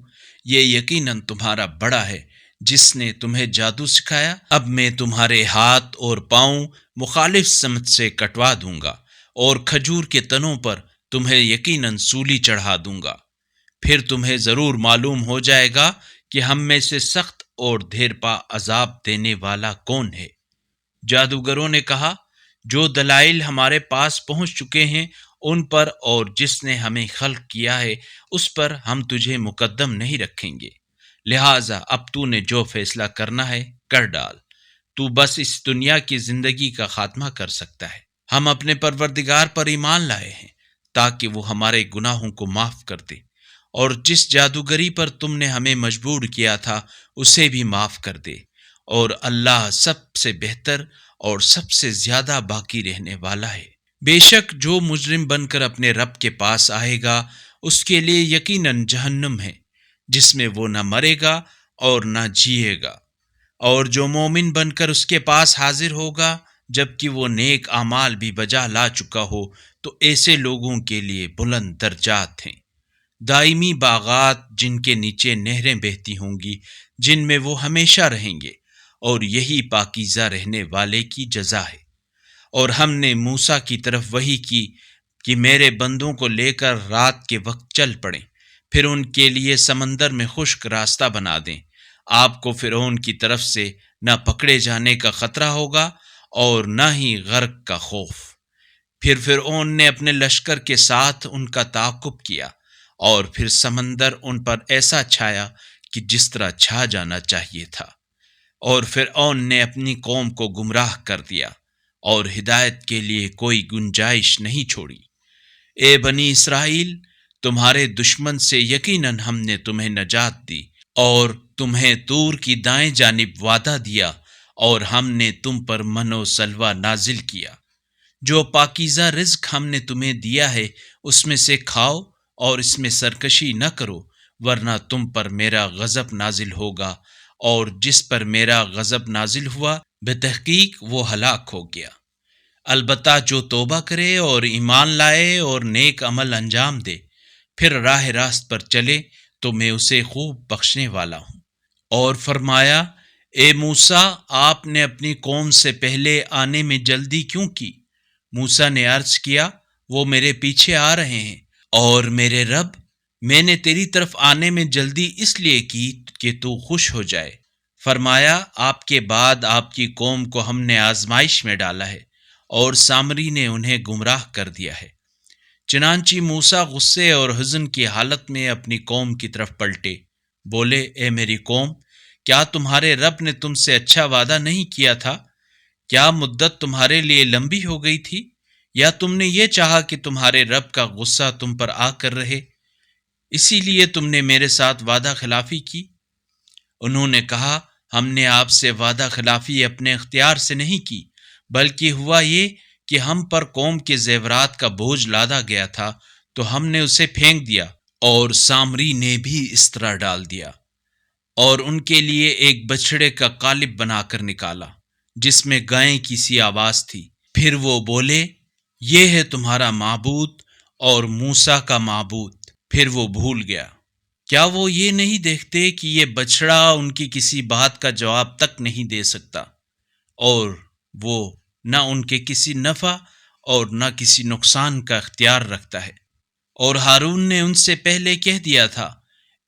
یہ یقیناً تمہارا بڑا ہے جس نے تمہیں جادو سکھایا۔ اب میں تمہارے ہاتھ اور پاؤں مخالف سمت سے کٹوا دوں گا، اور کھجور کے تنوں پر تمہیں یقیناً سولی چڑھا دوں گا۔ پھر تمہیں ضرور معلوم ہو جائے گا کہ ہم میں سے سخت اور دیر پا عذاب دینے والا کون ہے۔ جادوگروں نے کہا، جو دلائل ہمارے پاس پہنچ چکے ہیں ان پر اور جس نے ہمیں خلق کیا ہے اس پر ہم تجھے مقدم نہیں رکھیں گے، لہٰذا اب تو نے جو فیصلہ کرنا ہے کر ڈال، تو بس اس دنیا کی زندگی کا خاتمہ کر سکتا ہے۔ ہم اپنے پروردگار پر ایمان لائے ہیں تاکہ وہ ہمارے گناہوں کو معاف کر دے، اور جس جادوگری پر تم نے ہمیں مجبور کیا تھا اسے بھی معاف کر دے، اور اللہ سب سے بہتر اور سب سے زیادہ باقی رہنے والا ہے۔ بے شک جو مجرم بن کر اپنے رب کے پاس آئے گا اس کے لیے یقیناً جہنم ہے جس میں وہ نہ مرے گا اور نہ جیے گا، اور جو مومن بن کر اس کے پاس حاضر ہوگا جبکہ وہ نیک اعمال بھی بجا لا چکا ہو تو ایسے لوگوں کے لیے بلند درجات ہیں، دائمی باغات جن کے نیچے نہریں بہتی ہوں گی، جن میں وہ ہمیشہ رہیں گے، اور یہی پاکیزہ رہنے والے کی جزا ہے۔ اور ہم نے موسیٰ کی طرف وحی کی کہ میرے بندوں کو لے کر رات کے وقت چل پڑیں، پھر ان کے لیے سمندر میں خشک راستہ بنا دیں۔ آپ کو فرعون کی طرف سے نہ پکڑے جانے کا خطرہ ہوگا اور نہ ہی غرق کا خوف۔ پھر فرعون نے اپنے لشکر کے ساتھ ان کا تعاقب کیا، اور پھر سمندر ان پر ایسا چھایا کہ جس طرح چھا جانا چاہیے تھا، اور فرعون نے اپنی قوم کو گمراہ کر دیا اور ہدایت کے لیے کوئی گنجائش نہیں چھوڑی۔ اے بنی اسرائیل، تمہارے دشمن سے یقیناً ہم نے تمہیں نجات دی، اور تمہیں طور کی دائیں جانب وعدہ دیا، اور ہم نے تم پر من و سلوہ نازل کیا۔ جو پاکیزہ رزق ہم نے تمہیں دیا ہے اس میں سے کھاؤ اور اس میں سرکشی نہ کرو، ورنہ تم پر میرا غضب نازل ہوگا، اور جس پر میرا غضب نازل ہوا بتحقیق وہ ہلاک ہو گیا۔ البتہ جو توبہ کرے اور ایمان لائے اور نیک عمل انجام دے پھر راہ راست پر چلے تو میں اسے خوب بخشنے والا ہوں۔ اور فرمایا، اے موسیٰ، آپ نے اپنی قوم سے پہلے آنے میں جلدی کیوں کی؟ موسیٰ نے عرض کیا، وہ میرے پیچھے آ رہے ہیں، اور میرے رب، میں نے تیری طرف آنے میں جلدی اس لیے کی کہ تو خوش ہو جائے۔ فرمایا، آپ کے بعد آپ کی قوم کو ہم نے آزمائش میں ڈالا ہے، اور سامری نے انہیں گمراہ کر دیا ہے۔ چنانچہ موسیٰ غصے اور حزن کی حالت میں اپنی قوم کی طرف پلٹے، بولے، اے میری قوم، کیا تمہارے رب نے تم سے اچھا وعدہ نہیں کیا تھا؟ کیا مدت تمہارے لیے لمبی ہو گئی تھی، یا تم نے یہ چاہا کہ تمہارے رب کا غصہ تم پر آ کر رہے، اسی لیے تم نے میرے ساتھ وعدہ خلافی کی؟ انہوں نے کہا، ہم نے آپ سے وعدہ خلافی اپنے اختیار سے نہیں کی، بلکہ ہوا یہ کہ ہم پر قوم کے زیورات کا بوجھ لادا گیا تھا تو ہم نے اسے پھینک دیا، اور سامری نے بھی اس طرح ڈال دیا، اور ان کے لیے ایک بچھڑے کا قالب بنا کر نکالا جس میں گائیں کی سی آواز تھی۔ پھر وہ بولے، یہ ہے تمہارا معبود اور موسیٰ کا معبود۔ پھر وہ بھول گیا۔ کیا وہ یہ نہیں دیکھتے کہ یہ بچڑا ان کی کسی بات کا جواب تک نہیں دے سکتا، اور وہ نہ ان کے کسی نفع اور نہ کسی نقصان کا اختیار رکھتا ہے؟ اور ہارون نے ان سے پہلے کہہ دیا تھا،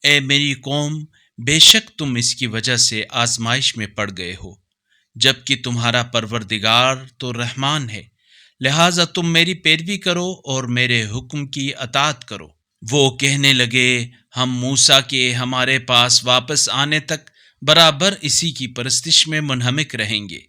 اے میری قوم، بے شک تم اس کی وجہ سے آزمائش میں پڑ گئے ہو، جبکہ تمہارا پروردگار تو رحمان ہے، لہٰذا تم میری پیروی کرو اور میرے حکم کی اطاعت کرو۔ وہ کہنے لگے، ہم موسیٰ کے ہمارے پاس واپس آنے تک برابر اسی کی پرستش میں منہمک رہیں گے۔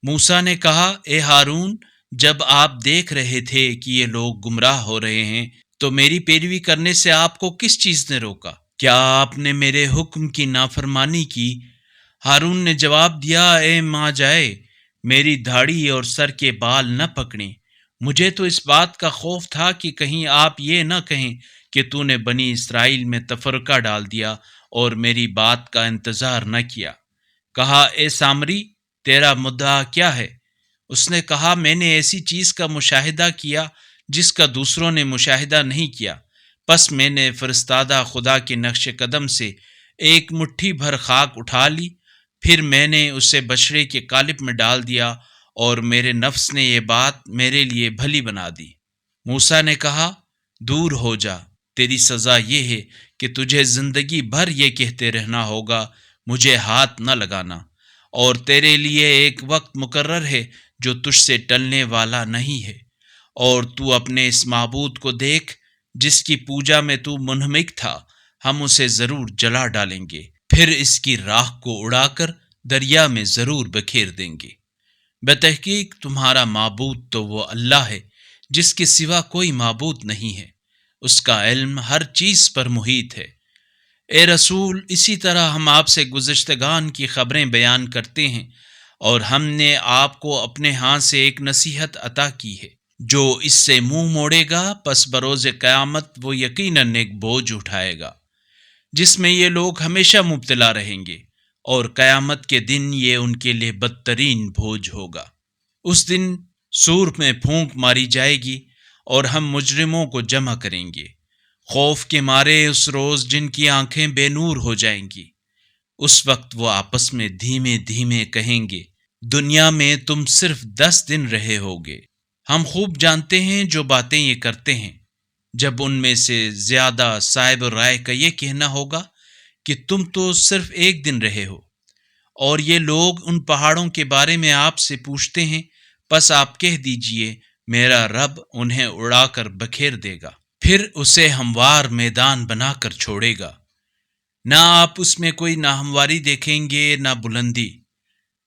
موسیٰ نے کہا، اے ہارون، جب آپ دیکھ رہے تھے کہ یہ لوگ گمراہ ہو رہے ہیں تو میری پیروی کرنے سے آپ کو کس چیز نے روکا؟ کیا آپ نے میرے حکم کی نافرمانی کی؟ ہارون نے جواب دیا، اے ماں جائے، میری دھاڑی اور سر کے بال نہ پکڑیں۔ مجھے تو اس بات کا خوف تھا کہ کہیں آپ یہ نہ کہیں کہ تو نے بنی اسرائیل میں تفرقہ ڈال دیا اور میری بات کا انتظار نہ کیا۔ کہا، اے سامری، تیرا مدعا کیا ہے؟ اس نے کہا، میں نے ایسی چیز کا مشاہدہ کیا جس کا دوسروں نے مشاہدہ نہیں کیا۔ پس میں نے فرستادہ خدا کے نقش قدم سے ایک مٹھی بھر خاک اٹھا لی، پھر میں نے اسے بچڑے کے قالب میں ڈال دیا اور میرے نفس نے یہ بات میرے لیے بھلی بنا دی۔ موسیٰ نے کہا، دور ہو جا، تیری سزا یہ ہے کہ تجھے زندگی بھر یہ کہتے رہنا ہوگا، مجھے ہاتھ نہ لگانا، اور تیرے لیے ایک وقت مقرر ہے جو تجھ سے ٹلنے والا نہیں ہے، اور تو اپنے اس معبود کو دیکھ جس کی پوجا میں تو منہمک تھا، ہم اسے ضرور جلا ڈالیں گے، پھر اس کی راکھ کو اڑا کر دریا میں ضرور بکھیر دیں گے۔ بتحقیق تمہارا معبود تو وہ اللہ ہے جس کے سوا کوئی معبود نہیں ہے، اس کا علم ہر چیز پر محیط ہے۔ اے رسول، اسی طرح ہم آپ سے گزشتگان کی خبریں بیان کرتے ہیں، اور ہم نے آپ کو اپنے ہاں سے ایک نصیحت عطا کی ہے۔ جو اس سے منہ موڑے گا پس بروز قیامت وہ یقیناً ایک بوجھ اٹھائے گا جس میں یہ لوگ ہمیشہ مبتلا رہیں گے، اور قیامت کے دن یہ ان کے لیے بدترین بوجھ ہوگا۔ اس دن سور میں پھونک ماری جائے گی اور ہم مجرموں کو جمع کریں گے، خوف کے مارے اس روز جن کی آنکھیں بے نور ہو جائیں گی۔ اس وقت وہ آپس میں دھیمے دھیمے کہیں گے، دنیا میں تم صرف 10 دن رہے ہوگے۔ ہم خوب جانتے ہیں جو باتیں یہ کرتے ہیں۔ جب ان میں سے زیادہ صاحب رائے کا یہ کہنا ہوگا کہ تم تو صرف 1 دن رہے ہو، اور یہ لوگ ان پہاڑوں کے بارے میں آپ سے پوچھتے ہیں، پس آپ کہہ دیجئے، میرا رب انہیں اڑا کر بکھیر دے گا، پھر اسے ہموار میدان بنا کر چھوڑے گا، نہ آپ اس میں کوئی نہ ہمواری دیکھیں گے نہ بلندی۔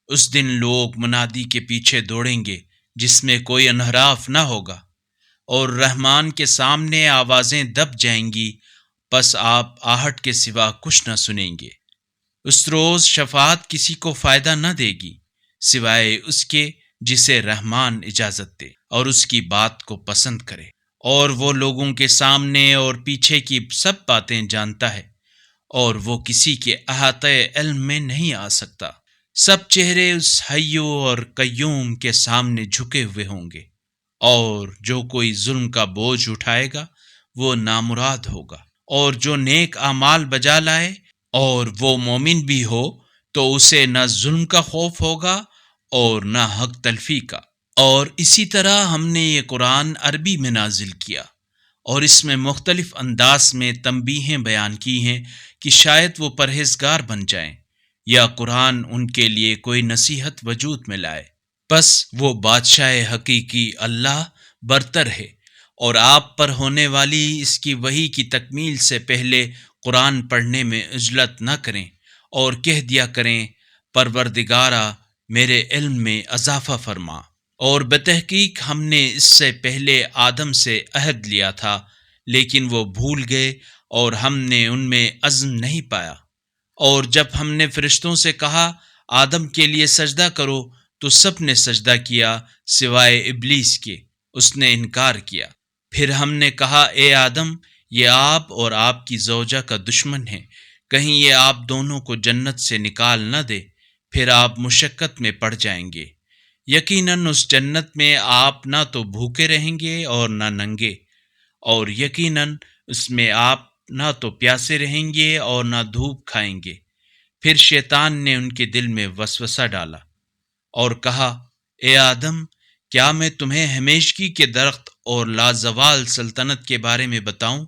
اس دن لوگ منادی کے پیچھے دوڑیں گے جس میں کوئی انحراف نہ ہوگا، اور رحمان کے سامنے آوازیں دب جائیں گی، پس آپ آہٹ کے سوا کچھ نہ سنیں گے۔ اس روز شفاعت کسی کو فائدہ نہ دے گی سوائے اس کے جسے رحمان اجازت دے اور اس کی بات کو پسند کرے، اور وہ لوگوں کے سامنے اور پیچھے کی سب باتیں جانتا ہے، اور وہ کسی کے احاطہ علم میں نہیں آ سکتا۔ سب چہرے اس حیو اور قیوم کے سامنے جھکے ہوئے ہوں گے، اور جو کوئی ظلم کا بوجھ اٹھائے گا وہ نامراد ہوگا، اور جو نیک اعمال بجا لائے اور وہ مومن بھی ہو تو اسے نہ ظلم کا خوف ہوگا اور نہ حق تلفی کا۔ اور اسی طرح ہم نے یہ قرآن عربی میں نازل کیا، اور اس میں مختلف انداز میں تنبیہیں بیان کی ہیں کہ شاید وہ پرہیزگار بن جائیں یا قرآن ان کے لیے کوئی نصیحت وجود میں لائے۔ بس وہ بادشاہ حقیقی اللہ برتر ہے، اور آپ پر ہونے والی اس کی وحی کی تکمیل سے پہلے قرآن پڑھنے میں عجلت نہ کریں، اور کہہ دیا کریں، پروردگارا میرے علم میں اضافہ فرما۔ اور بتحقیق ہم نے اس سے پہلے آدم سے عہد لیا تھا، لیکن وہ بھول گئے اور ہم نے ان میں عزم نہیں پایا۔ اور جب ہم نے فرشتوں سے کہا آدم کے لیے سجدہ کرو تو سب نے سجدہ کیا سوائے ابلیس کے، اس نے انکار کیا۔ پھر ہم نے کہا، اے آدم، یہ آپ اور آپ کی زوجہ کا دشمن ہے، کہیں یہ آپ دونوں کو جنت سے نکال نہ دے، پھر آپ مشقت میں پڑ جائیں گے۔ یقیناً اس جنت میں آپ نہ تو بھوکے رہیں گے اور نہ ننگے، اور یقیناً اس میں آپ نہ تو پیاسے رہیں گے اور نہ دھوپ کھائیں گے۔ پھر شیطان نے ان کے دل میں وسوسہ ڈالا اور کہا، اے آدم، کیا میں تمہیں ہمیشگی کے درخت اور لازوال سلطنت کے بارے میں بتاؤں؟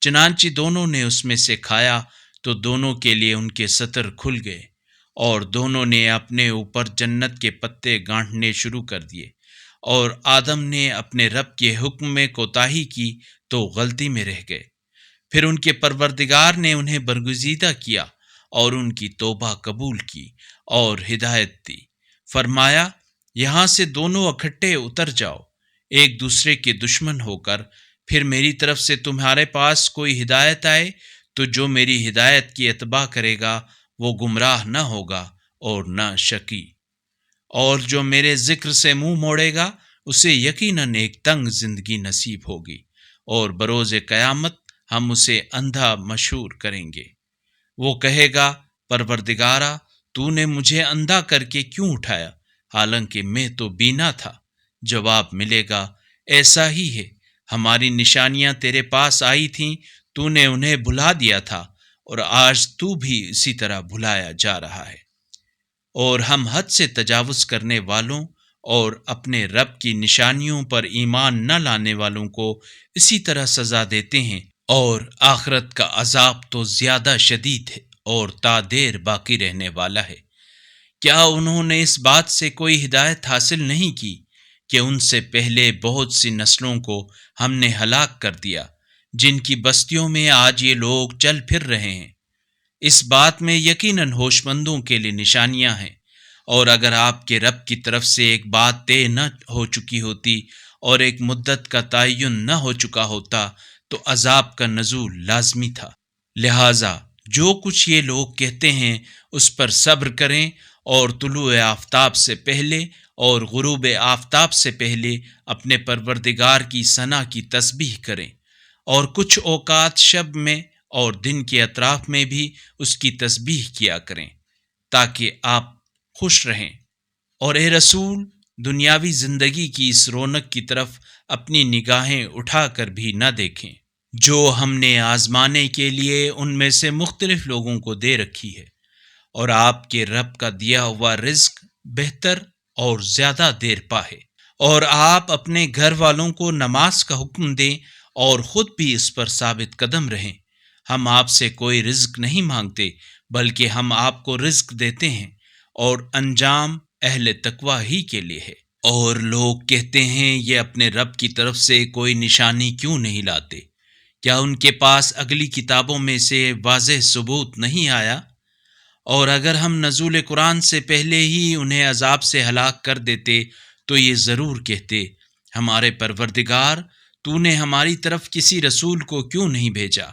چنانچہ دونوں نے اس میں سے کھایا تو دونوں کے لیے ان کے ستر کھل گئے، اور دونوں نے اپنے اوپر جنت کے پتے گانٹھنے شروع کر دیے، اور آدم نے اپنے رب کے حکم میں کوتاہی کی تو غلطی میں رہ گئے۔ پھر ان کے پروردگار نے انہیں برگزیدہ کیا اور ان کی توبہ قبول کی اور ہدایت دی، فرمایا، یہاں سے دونوں اکٹھے اتر جاؤ ایک دوسرے کے دشمن ہو کر، پھر میری طرف سے تمہارے پاس کوئی ہدایت آئے تو جو میری ہدایت کی اتباع کرے گا وہ گمراہ نہ ہوگا اور نہ شقی، اور جو میرے ذکر سے منہ موڑے گا اسے یقیناً ایک تنگ زندگی نصیب ہوگی، اور بروز قیامت ہم اسے اندھا مشہور کریں گے۔ وہ کہے گا، پروردگارا، تو نے مجھے اندھا کر کے کیوں اٹھایا حالانکہ میں تو بینا تھا؟ جواب ملے گا، ایسا ہی ہے، ہماری نشانیاں تیرے پاس آئی تھیں، تو نے انہیں بھلا دیا تھا، اور آج تو بھی اسی طرح بھلایا جا رہا ہے۔ اور ہم حد سے تجاوز کرنے والوں اور اپنے رب کی نشانیوں پر ایمان نہ لانے والوں کو اسی طرح سزا دیتے ہیں، اور آخرت کا عذاب تو زیادہ شدید ہے اور تا دیر باقی رہنے والا ہے۔ کیا انہوں نے اس بات سے کوئی ہدایت حاصل نہیں کی کہ ان سے پہلے بہت سی نسلوں کو ہم نے ہلاک کر دیا، جن کی بستیوں میں آج یہ لوگ چل پھر رہے ہیں؟ اس بات میں یقیناً ہوش مندوں کے لیے نشانیاں ہیں، اور اگر آپ کے رب کی طرف سے ایک بات طے نہ ہو چکی ہوتی اور ایک مدت کا تعین نہ ہو چکا ہوتا تو عذاب کا نزول لازمی تھا۔ لہٰذا جو کچھ یہ لوگ کہتے ہیں اس پر صبر کریں، اور طلوع آفتاب سے پہلے اور غروب آفتاب سے پہلے اپنے پروردگار کی ثنا کی تسبیح کریں، اور کچھ اوقات شب میں اور دن کے اطراف میں بھی اس کی تسبیح کیا کریں، تاکہ آپ خوش رہیں۔ اور اے رسول، دنیاوی زندگی کی اس رونق کی طرف اپنی نگاہیں اٹھا کر بھی نہ دیکھیں جو ہم نے آزمانے کے لیے ان میں سے مختلف لوگوں کو دے رکھی ہے، اور آپ کے رب کا دیا ہوا رزق بہتر اور زیادہ دیر پا ہے۔ اور آپ اپنے گھر والوں کو نماز کا حکم دیں اور خود بھی اس پر ثابت قدم رہیں۔ ہم آپ سے کوئی رزق نہیں مانگتے، بلکہ ہم آپ کو رزق دیتے ہیں، اور انجام اہل تقوی ہی کے لیے ہے۔ اور لوگ کہتے ہیں یہ اپنے رب کی طرف سے کوئی نشانی کیوں نہیں لاتے؟ کیا ان کے پاس اگلی کتابوں میں سے واضح ثبوت نہیں آیا؟ اور اگر ہم نزول قرآن سے پہلے ہی انہیں عذاب سے ہلاک کر دیتے تو یہ ضرور کہتے، ہمارے پروردگار، تو نے ہماری طرف کسی رسول کو کیوں نہیں بھیجا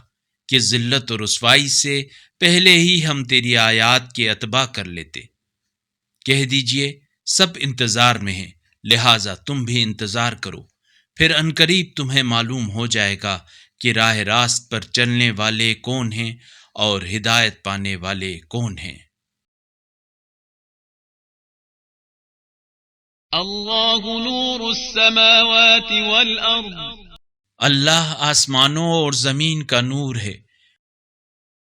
کہ ذلت اور رسوائی سے پہلے ہی ہم تیری آیات کے اتباع کر لیتے۔ کہہ دیجئے، سب انتظار میں ہیں، لہٰذا تم بھی انتظار کرو، پھر عنقریب تمہیں معلوم ہو جائے گا کہ راہ راست پر چلنے والے کون ہیں اور ہدایت پانے والے کون ہیں۔ اللہ نور السماوات والارض، اللہ آسمانوں اور زمین کا نور ہے۔